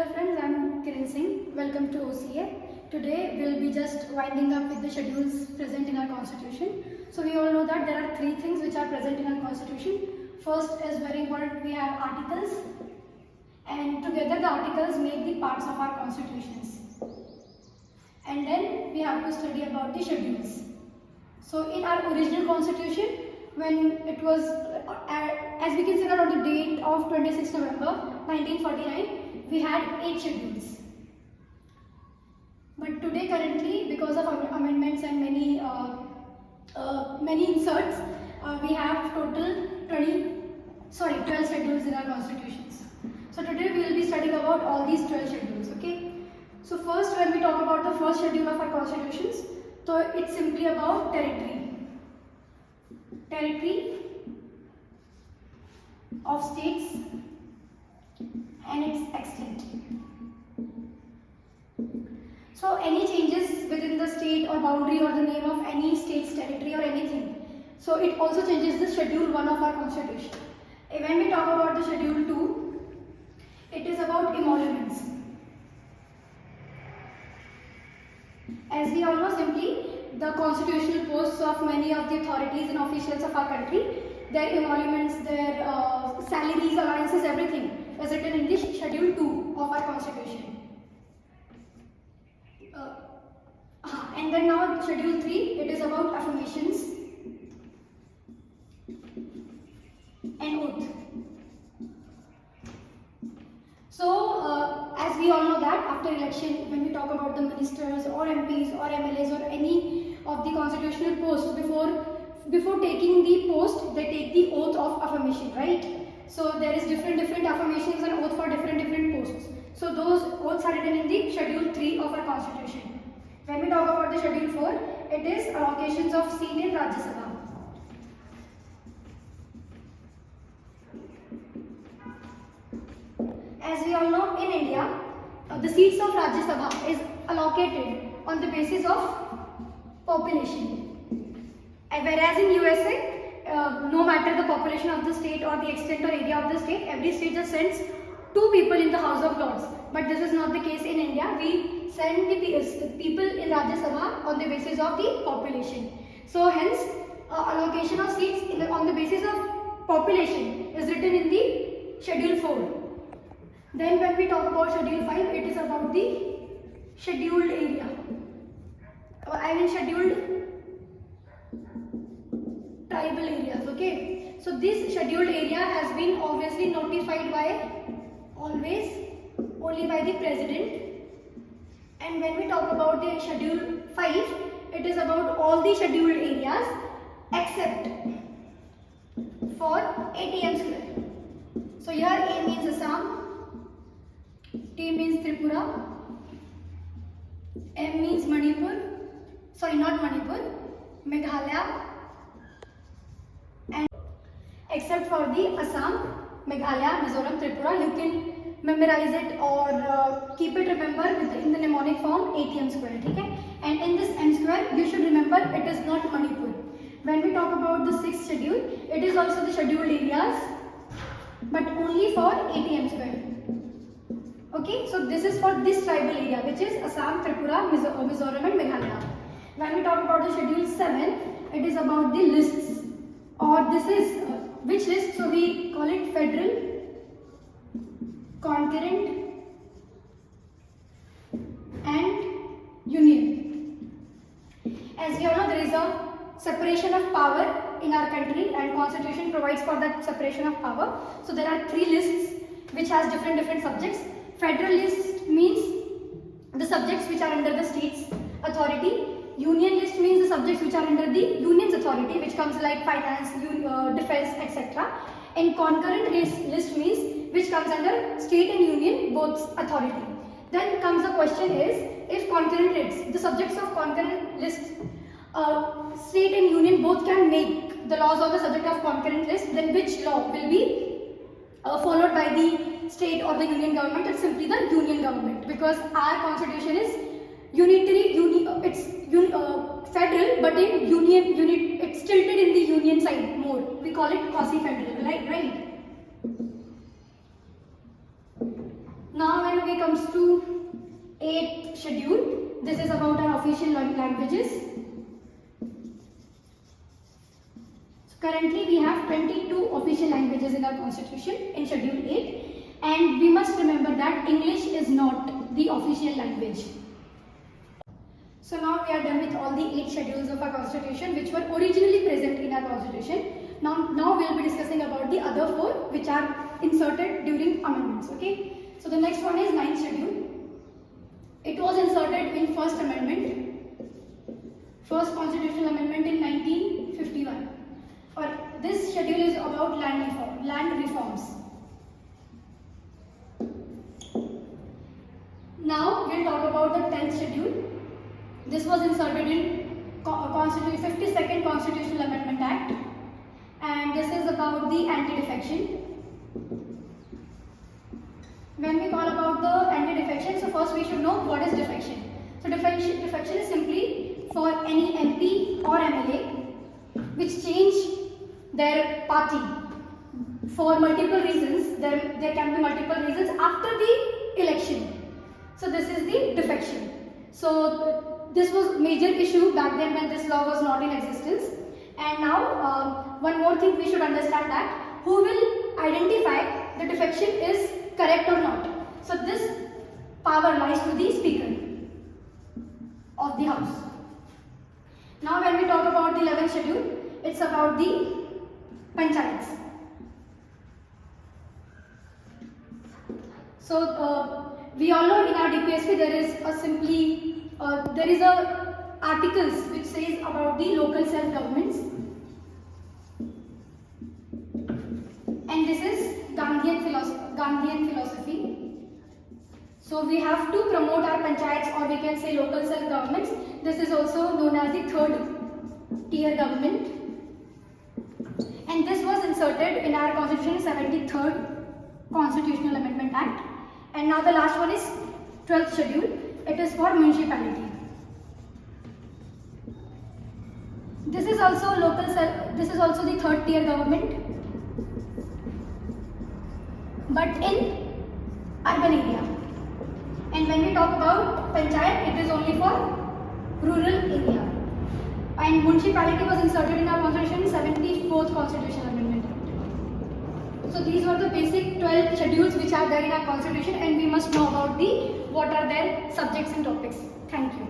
Hello friends, I am Kiran Singh. Welcome to OCA. Today we will be just winding up with the schedules present in our constitution. So we all know that there are three things which are present in our constitution. First is very important, we have articles, and together the articles make the parts of our constitutions. And then we have to study about the schedules. So in our original constitution, when it was, as we can see that on the date of 26 November 1949, we had 8 schedules. But today currently, because of amendments and many inserts, we have total 12 schedules in our constitutions. So today we will be studying about all these 12 schedules, okay? So first, when we talk about the first schedule of our constitutions, so it's simply about territory. Territory of states and its extent. So any changes within the state or boundary or the name of any state's territory or anything. So it also changes the schedule 1 of our constitution. When we talk about the schedule 2, it is about emoluments. As we all know, simply the constitutional posts of many of the authorities and officials of our country, their emoluments, their salaries, allowances, everything is written in the schedule 2 of our constitution. And then now schedule 3, it is about affirmations and oath. So as we all know that after election, when we talk about the ministers or MPs or MLAs or any of the constitutional posts, before taking the post, they take the oath of affirmation, right? So there is different affirmations and oath for different posts. So those oaths are written in the schedule 3 of our constitution. When we talk about the schedule 4, it is allocations of seat in Rajya Sabha. As we all know, in India, the seats of Rajya Sabha is allocated on the basis of population. And whereas in USA, no matter the population of the state or the extent or area of the state, every state just sends 2 people in the House of Lords. But this is not the case in India. We send the people in Rajya Sabha on the basis of the population. So hence, allocation of seats on the basis of population is written in the schedule 4. Then when we talk about schedule 5, it is about the scheduled area. Scheduled tribal areas, okay? So this scheduled area has been obviously notified by only by the president. And when we talk about the schedule 5, it is about all the scheduled areas except for ATM square. So here A means Assam, T means Tripura, M means Manipur, sorry not Manipur, Meghalaya, and except for the Assam, Meghalaya, Mizoram, Tripura, you can memorize it or keep it remember in the mnemonic form ATM square, okay? And in this M square, you should remember it is not Manipur. When we talk about the 6th schedule, it is also the scheduled areas, but only for ATM square. Okay, so this is for this tribal area, which is Assam, Tripura, Mizoram and Meghalaya. When we talk about the schedule 7, it is about the lists, or this is which list? So we call it federal, concurrent and union. As we all know, there is a separation of power in our country and constitution provides for that separation of power. So there are 3 lists which has different subjects. Federal list means the subjects which are under the state's authority. Union list means the subjects which are under the union's authority, which comes like finance, defense, etc. And concurrent list means which comes under state and union both authority. Then comes the question is, if concurrent lists, the subjects of concurrent lists, state and union both can make the laws on the subject of concurrent list, then which law will be followed by the state or the union government? It's simply the union government, because our constitution is unitary, federal, but in it's tilted in the union side more. We call it quasi-federal, right? Now when we comes to 8th schedule, this is about our official languages. So currently we have 22 official languages in our constitution in schedule 8, and we must remember that English is not the official language. So now we are done with all the 8 schedules of our constitution which were originally present in our constitution. Now we will be discussing about the other 4 which are inserted during amendments. Okay. So the next one is 9th schedule. It was inserted in first amendment, first constitutional amendment in 1951. Or this schedule is about land reforms. Now we'll talk about the 10th schedule. This was inserted in 52nd Constitutional Amendment Act, and this is about the anti-defection. When we call about the anti-defection, so first we should know what is defection. So defection is simply for any MP or MLA which change their party for multiple reasons. There can be multiple reasons after the election. So this is the defection. So this was major issue back then when this law was not in existence. And now one more thing we should understand, that who will identify the defection is correct or not. So this power lies to the Speaker of the House. Now when we talk about the 11th schedule, it's about the panchayats. So we all know in our DPSP there is a articles which says about the local self-governments, and this is Gandhian philosophy. So we have to promote our panchayats, or we can say local self-governments. This is also known as the third tier government, and this was inserted in our constitution 73rd Constitutional Amendment Act. And now the last one is 12th schedule. It is for municipality. This is also the third tier government, but in urban area. And when we talk about panchayat, it is only for rural area. And municipality was inserted in our constitution 74th Constitutional Amendment Act. So these were the basic 12 schedules which are there in our constitution, and we must know about what are their subjects and topics. Thank you.